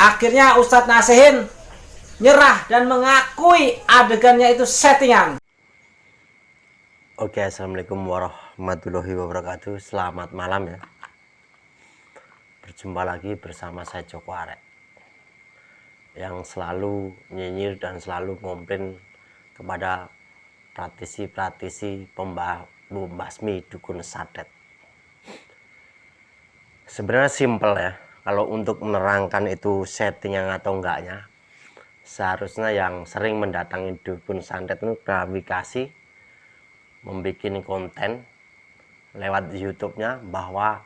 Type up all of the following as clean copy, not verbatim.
Akhirnya Ustadz Nasihin nyerah dan mengakui adegannya itu settingan. Oke, assalamualaikum warahmatullahi wabarakatuh. Selamat malam ya. Berjumpa lagi bersama saya Joko Arek yang selalu nyinyir dan selalu komplain kepada praktisi-praktisi pembasmi dukun santet. Sebenarnya simpel ya. Kalau untuk menerangkan itu settingan atau enggaknya, seharusnya yang sering mendatangi dukun santet itu klarifikasi, membuat konten lewat YouTube-nya bahwa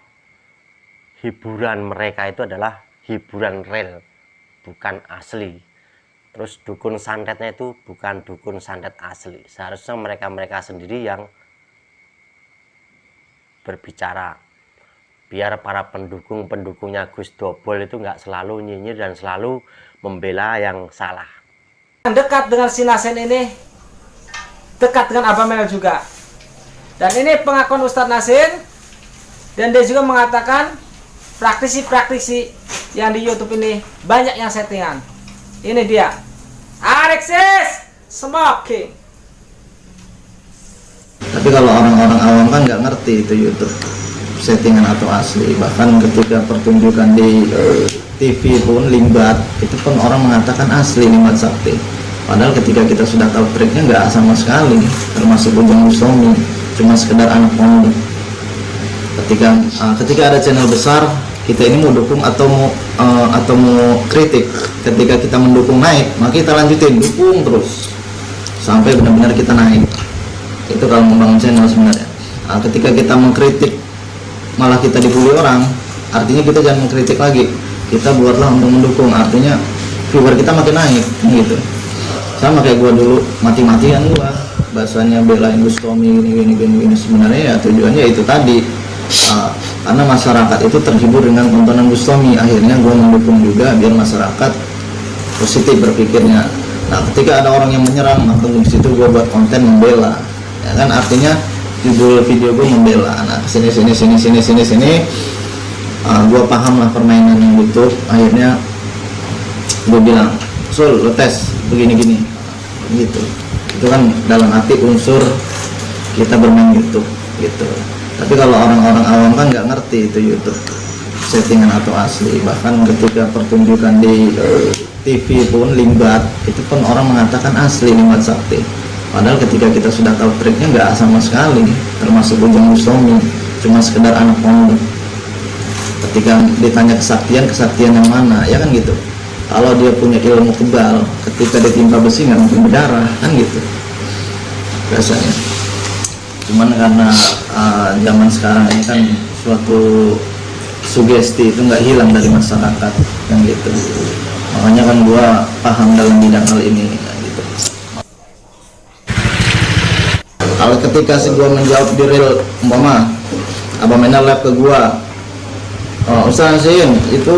hiburan mereka itu adalah hiburan real, bukan asli. Terus dukun santetnya itu bukan dukun santet asli. Seharusnya mereka sendiri yang berbicara, biar para pendukungnya Gus Dobol itu nggak selalu nyinyir dan selalu membela yang salah. Dekat dengan si Nasihin ini, dekat dengan Abah Menel juga. Dan ini pengakuan Ustadz Nasihin, dan dia juga mengatakan praktisi-praktisi yang di YouTube ini banyak yang settingan. Ini dia, Alexis Smoking. Tapi kalau orang-orang awam kan nggak ngerti itu YouTube settingan atau asli. Bahkan ketika pertunjukan di TV pun Limbat, itu pun orang mengatakan asli Limbat Sakti. Padahal ketika kita sudah tahu triknya nggak sama sekali, termasuk Ujang Bustomi, cuma sekedar anak pondok. Ketika ada channel besar, kita ini mau dukung atau mau kritik. Ketika kita mendukung naik, maka kita lanjutin dukung terus sampai benar-benar kita naik. Itu kalau membangun channel sebenarnya. Ketika kita mengkritik malah kita dibully orang, artinya kita jangan mengkritik lagi, kita buatlah untuk mendukung, artinya viewer kita makin naik gitu. Sama kayak gua dulu mati-matian gua bahasanya belain Bustomi gini sebenarnya ya tujuannya itu tadi, karena masyarakat itu terhibur dengan tontonan Bustomi, akhirnya gua mendukung juga biar masyarakat positif berpikirnya. Nah ketika ada orang yang menyerang, maka di situ gua buat konten membela, ya kan, artinya judul video gue membela. Nah sini gue paham lah permainan yang YouTube. Akhirnya gue bilang, Sul, lo tes begini gitu. Itu kan dalam arti unsur kita bermain YouTube gitu. Tapi kalau orang-orang awam kan nggak ngerti itu YouTube settingan atau asli. Bahkan ketika pertunjukan di TV pun Limbat, itu pun orang mengatakan asli Limbat Sakti. Padahal ketika kita sudah tahu triknya nggak sama sekali, termasuk Ujang Bustomi, cuma sekedar anak pondok. Ketika ditanya kesaktian yang mana, ya kan gitu. Kalau dia punya ilmu kebal, ketika ditimpa besi nggak mungkin berdarah, kan gitu biasanya. Cuman karena zaman sekarang ini kan suatu sugesti itu nggak hilang dari masyarakat, kan gitu. Makanya kan gua paham dalam bidang hal ini. Kalau ketika si gua menjawab di real, umpama Abah Menel live ke gua, Ustaz Nasihin itu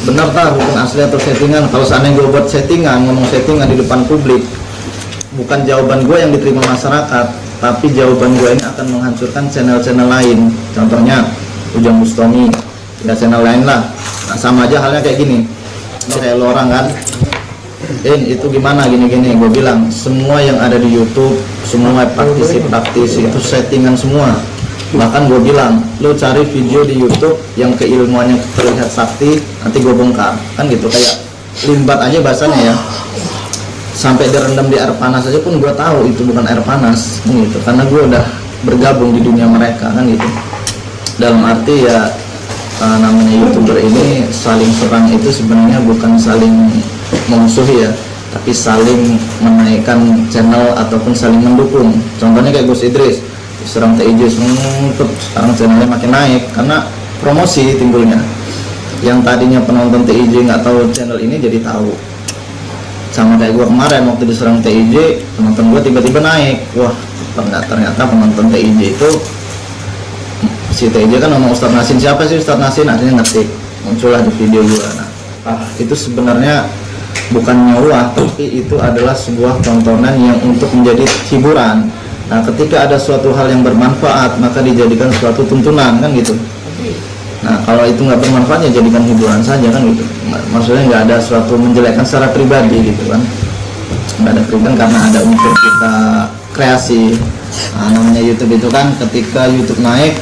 benar tak bukan asli atau settingan? Kalau seandainya gua buat settingan, ngomong settingan di depan publik, bukan jawaban gua yang diterima masyarakat, tapi jawaban gua ini akan menghancurkan channel-channel lain. Contohnya Ujang Bustomi, ya channel lain lah. Nah, sama aja halnya kayak gini. Kayak lo orang kan, itu gimana gini gue bilang semua yang ada di YouTube, semua praktisi itu settingan semua. Bahkan gue bilang lo cari video di YouTube yang keilmuannya terlihat sakti, nanti gue bongkar, kan gitu. Kayak Limbat aja bahasanya ya, sampai direndam di air panas aja pun gue tahu itu bukan air panas gitu, karena gue udah bergabung di dunia mereka, kan gitu. Dalam arti ya namanya YouTuber ini saling serang itu sebenarnya bukan saling memusuhi ya, tapi saling menaikkan channel ataupun saling mendukung. Contohnya kayak Gus Idris diserang TIJ, sekarang channelnya makin naik karena promosi timbulnya. Yang tadinya penonton TIJ nggak tahu channel ini jadi tahu. Sama kayak gue kemarin waktu diserang TIJ, penonton gue tiba-tiba naik. Wah, ternyata penonton TIJ itu, si TIJ kan ngomong Ustadz Nasihin, siapa sih Ustadz Nasihin, akhirnya ngetik, muncullah di video gue. Nah, itu sebenarnya bukan nyawah, tapi itu adalah sebuah tontonan yang untuk menjadi hiburan. Nah, ketika ada suatu hal yang bermanfaat, maka dijadikan suatu tuntunan, kan gitu. Nah, kalau itu nggak bermanfaat ya jadikan hiburan saja, kan gitu. maksudnya nggak ada suatu menjelekkan secara pribadi gitu kan, nggak ada pribadi karena ada unsur kita kreasi. Namanya YouTube itu kan ketika YouTube naik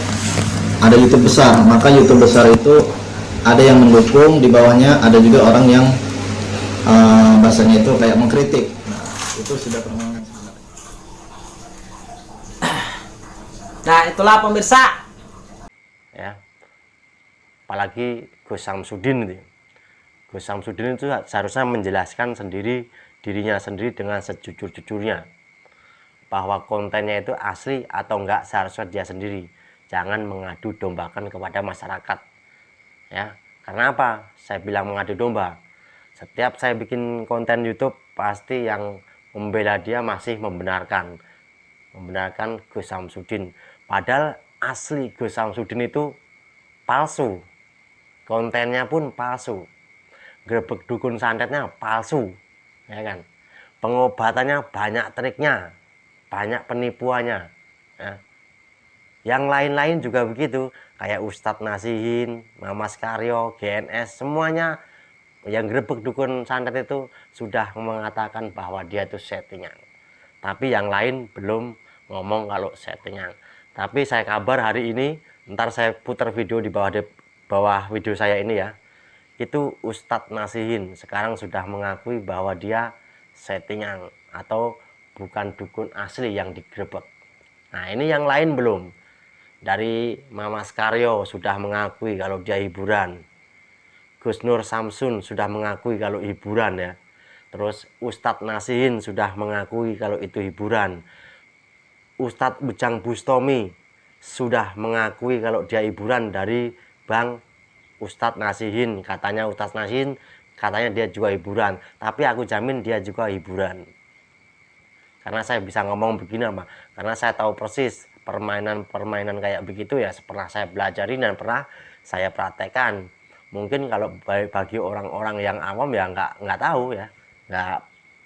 ada YouTube besar, maka YouTube besar itu ada yang mendukung, di bawahnya ada juga orang yang bahasanya itu kayak mengkritik. Nah, itu sudah permainan sebenarnya. Nah, itulah pemirsa. Ya, apalagi Gus Samsudin itu. Gus Samsudin itu seharusnya menjelaskan sendiri dirinya sendiri dengan sejujur-jujurnya bahwa kontennya itu asli atau enggak, seharusnya dia sendiri. Jangan mengadu dombakan kepada masyarakat. Ya, karena apa? Saya bilang mengadu domba. Setiap saya bikin konten YouTube pasti yang membela dia masih membenarkan Gus Samsudin. Padahal asli Gus Samsudin itu palsu, kontennya pun palsu, grebek dukun santetnya palsu, ya kan? Pengobatannya banyak triknya, banyak penipuannya, ya. Yang lain-lain juga begitu, kayak Ustadz Nasihin, Mamas Karyo, GNS, semuanya yang grebek dukun santet itu sudah mengatakan bahwa dia itu settingan. Tapi yang lain belum ngomong kalau settingan. Tapi saya kabar hari ini, ntar saya putar video di bawah video saya ini ya, itu Ustadz Nasihin sekarang sudah mengakui bahwa dia settingan atau bukan dukun asli yang digrebek. Nah, ini yang lain belum. Dari Mamas Karyo sudah mengakui kalau dia hiburan. Gus Nur Samsun sudah mengakui kalau hiburan ya. Terus Ustadz Nasihin sudah mengakui kalau itu hiburan. Ustadz Bujang Bustomi sudah mengakui kalau dia hiburan dari Bang Ustadz Nasihin. Katanya Ustadz Nasihin, katanya dia juga hiburan. Tapi aku jamin dia juga hiburan. Karena saya bisa ngomong begini apa? Karena saya tahu persis permainan-permainan kayak begitu ya, pernah saya pelajari dan pernah saya praktekkan. Mungkin kalau bagi orang-orang yang awam ya nggak tahu ya,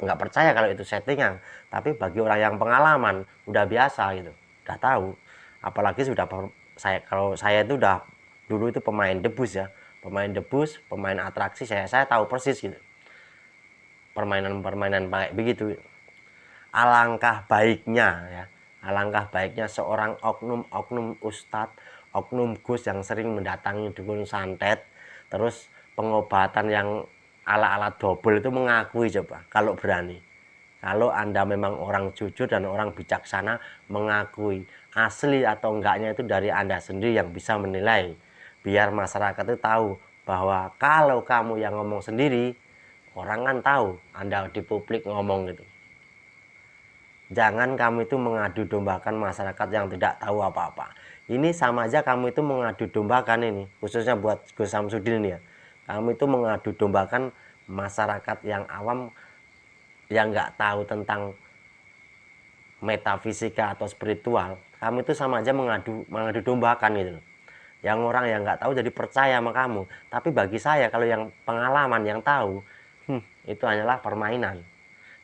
nggak percaya kalau itu settingan. Tapi bagi orang yang pengalaman udah biasa gitu, udah tahu. Apalagi kalau saya itu udah dulu itu pemain debus ya, pemain atraksi, saya tahu persis gitu permainan kayak begitu. Alangkah baiknya seorang oknum ustadz, oknum gus yang sering mendatangi dukun santet, terus pengobatan yang ala-ala dobel itu mengakui, coba kalau berani. Kalau Anda memang orang jujur dan orang bijaksana, mengakui asli atau enggaknya itu dari Anda sendiri yang bisa menilai. Biar masyarakat itu tahu bahwa kalau kamu yang ngomong sendiri, orang kan tahu Anda di publik ngomong gitu. Jangan kamu itu mengadu dombakan masyarakat yang tidak tahu apa-apa. Ini sama aja kamu itu mengadu dombakan ini, khususnya buat Gus Samsudin ya. Kamu itu mengadu dombakan masyarakat yang awam yang nggak tahu tentang metafisika atau spiritual. Kamu itu sama aja mengadu dombakan gitu. Yang orang yang nggak tahu jadi percaya sama kamu. Tapi bagi saya kalau yang pengalaman yang tahu, itu hanyalah permainan.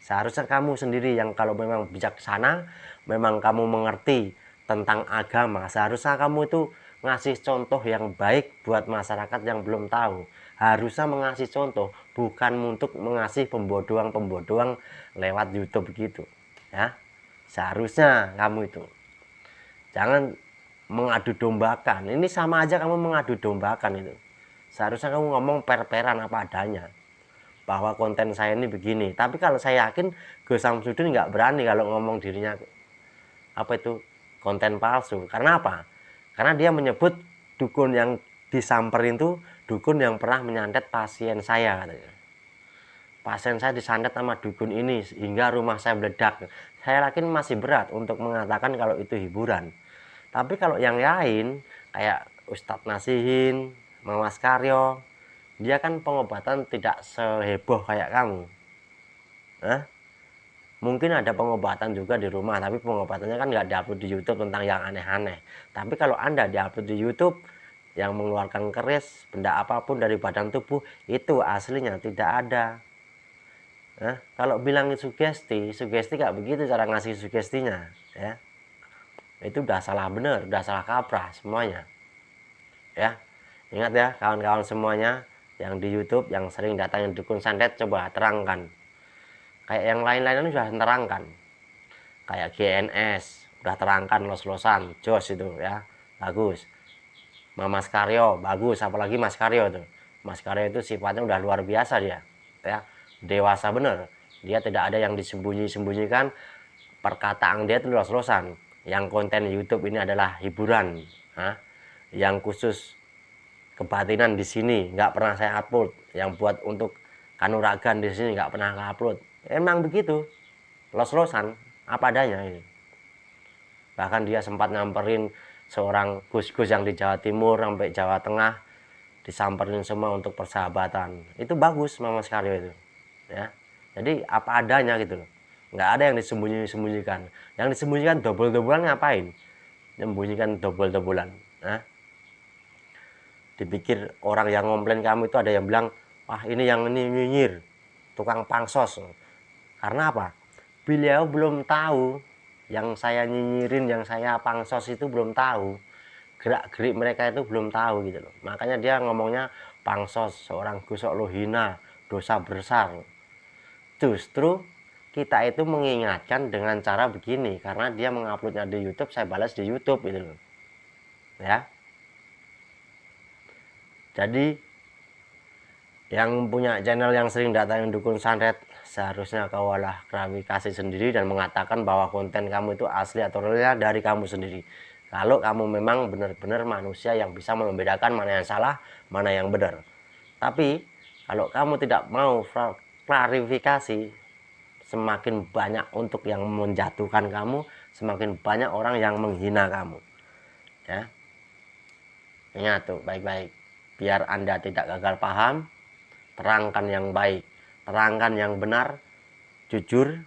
Seharusnya kamu sendiri yang kalau memang bijaksana, memang kamu mengerti tentang agama, seharusnya kamu itu ngasih contoh yang baik buat masyarakat yang belum tahu. Harusnya mengasih contoh, bukan untuk mengasih pembodohan lewat YouTube gitu ya. Seharusnya kamu itu jangan mengadu dombakan. Ini sama aja kamu mengadu dombakan itu. Seharusnya kamu ngomong per-peran apa adanya, bahwa konten saya ini begini. Tapi kalau saya yakin Gus Samsudin nggak berani kalau ngomong dirinya apa itu konten palsu. Karena apa? Karena dia menyebut dukun yang disamperin itu dukun yang pernah menyantet pasien saya katanya. Pasien saya disantet sama dukun ini hingga rumah saya meledak. Saya yakin masih berat untuk mengatakan kalau itu hiburan. Tapi kalau yang lain kayak Ustadz Nasihin, Mamas Karyo, dia kan pengobatan tidak seheboh kayak kamu. Mungkin ada pengobatan juga di rumah, tapi pengobatannya kan nggak diupload di YouTube tentang yang aneh-aneh. Tapi kalau Anda diupload di YouTube yang mengeluarkan keris, benda apapun dari badan tubuh, itu aslinya tidak ada. Kalau bilang sugesti nggak begitu cara ngasih sugestinya, ya. Itu udah salah bener, udah salah kaprah semuanya. Ya, ingat ya kawan-kawan semuanya, yang di YouTube yang sering datangin dukun santet, coba terangkan. Kayak yang lain-lain sudah terangkan, kayak GNS udah terangkan los-losan, jos itu ya, bagus. Mas Karyo bagus, apalagi Mas Karyo tuh. Mas Karyo itu sifatnya udah luar biasa dia, ya, dewasa bener. Dia tidak ada yang disembunyi-sembunyikan, perkataan dia itu los-losan. Yang konten YouTube ini adalah hiburan, yang khusus kebatinan di sini nggak pernah saya upload, yang buat untuk kanuragan di sini nggak pernah saya upload. Emang begitu, los-losan apa adanya ini. Bahkan dia sempat nyamperin seorang gus-gus yang di Jawa Timur sampai Jawa Tengah, disamperin semua untuk persahabatan. Itu bagus Mas Karyo itu, ya. Jadi apa adanya gitu loh, nggak ada yang disembunyikan. Yang disembunyikan dobel-dobelan ngapain? Menyembunyikan dobel-dobelan, dipikir orang yang ngomplain kamu itu ada yang bilang, wah ini yang ini nyinyir, tukang pangsos. Karena apa? Beliau belum tahu, yang saya nyinyirin, yang saya pangsos itu belum tahu, gerak-gerik mereka itu belum tahu gitu loh. Makanya dia ngomongnya pangsos, seorang gusok lo hina, dosa besar. Justru kita itu mengingatkan dengan cara begini, karena dia menguploadnya di YouTube, saya balas di YouTube gitu loh, ya. Jadi yang punya channel yang sering datangin dukun santet, seharusnya kau olah klarifikasi sendiri dan mengatakan bahwa konten kamu itu asli atau real dari kamu sendiri. Kalau kamu memang benar-benar manusia yang bisa membedakan mana yang salah, mana yang benar. Tapi kalau kamu tidak mau klarifikasi, semakin banyak untuk yang menjatuhkan kamu, semakin banyak orang yang menghina kamu, ya. Ingat tuh baik-baik, biar Anda tidak gagal paham. Terangkan yang baik, terangkan yang benar, jujur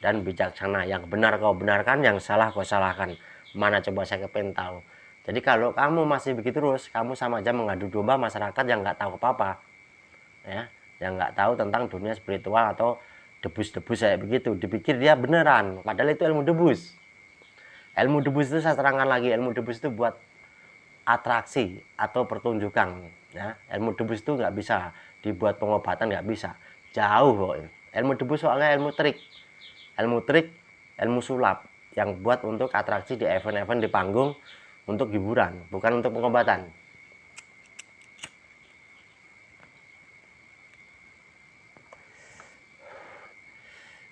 dan bijaksana. Yang benar kau benarkan, yang salah kau salahkan. Mana coba saya kepengen tahu. Jadi kalau kamu masih begitu terus, kamu sama aja mengadu domba masyarakat yang nggak tahu apa-apa, ya, yang nggak tahu tentang dunia spiritual atau debus-debus kayak begitu. Dipikir dia beneran, padahal itu ilmu debus. Ilmu debus itu saya terangkan lagi, ilmu debus itu buat atraksi atau pertunjukan, ya. Ilmu debus itu nggak bisa dibuat pengobatan, nggak bisa, jauh pokoknya. Ilmu debus soalnya ilmu trik, ilmu sulap yang buat untuk atraksi di event-event di panggung, untuk hiburan, bukan untuk pengobatan.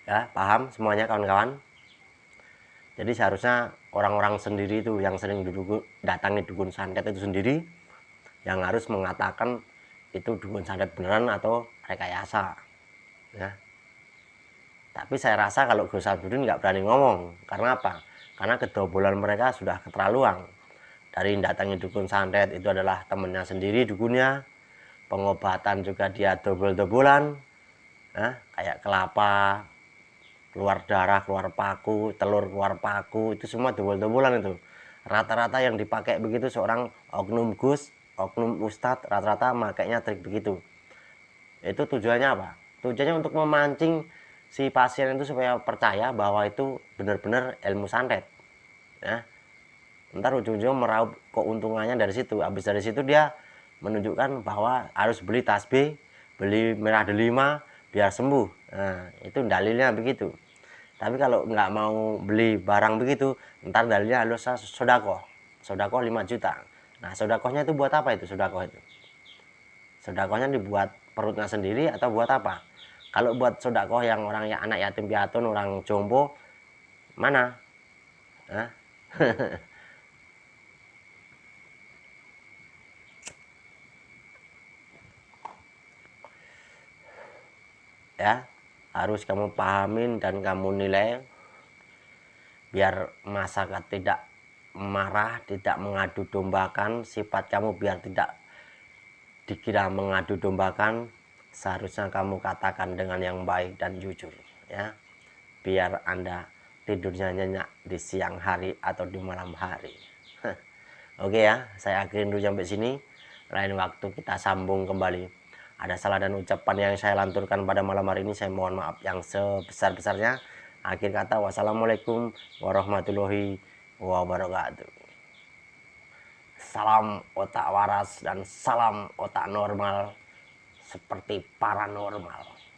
Ya, paham semuanya kawan-kawan? Jadi seharusnya orang-orang sendiri itu yang sering datangi dukun santet itu sendiri yang harus mengatakan itu dukun santet beneran atau rekayasa, ya. Tapi saya rasa kalau Gus Samsudin nggak berani ngomong. Karena apa? Karena kedobolan mereka sudah keterlaluan. Dari datangi dukun santet itu adalah temennya sendiri dukunnya, pengobatan juga dia dobol-dobolan, ya. Kayak kelapa keluar darah, keluar paku, telur keluar paku, itu semua dobol-dobolan itu. Rata-rata yang dipakai begitu seorang oknum gus, oknum ustadz, rata-rata makainya trik begitu. Itu tujuannya apa? Tujuannya untuk memancing si pasien itu supaya percaya bahwa itu benar-benar ilmu santet, ya. Ntar ujung-ujungnya meraup keuntungannya dari situ. Habis dari situ dia menunjukkan bahwa harus beli tasbih, beli merah delima biar sembuh. Nah, itu dalilnya begitu. Tapi kalau nggak mau beli barang begitu, ntar dalilnya harus sodakoh 5 juta. Nah, sodakohnya itu buat apa itu sodakoh itu? Sodakohnya dibuat perutnya sendiri atau buat apa? Kalau buat sodakoh yang orang ya anak yatim piatu, orang jompo, mana? Hah? Ya, harus kamu pahamin dan kamu nilai biar masyarakat tidak marah, tidak mengadu dombakan, sifat kamu biar tidak dikira mengadu dombakan. Seharusnya kamu katakan dengan yang baik dan jujur, ya, biar Anda tidurnya nyenyak di siang hari atau di malam hari. Oke ya, saya akhirin dulu sampai sini. Lain waktu kita sambung kembali. Ada salah dan ucapan yang saya lanturkan pada malam hari ini, saya mohon maaf yang sebesar-besarnya. Akhir kata, wassalamualaikum warahmatullahi wabarakatuh. Salam otak waras dan salam otak normal. seperti paranormal.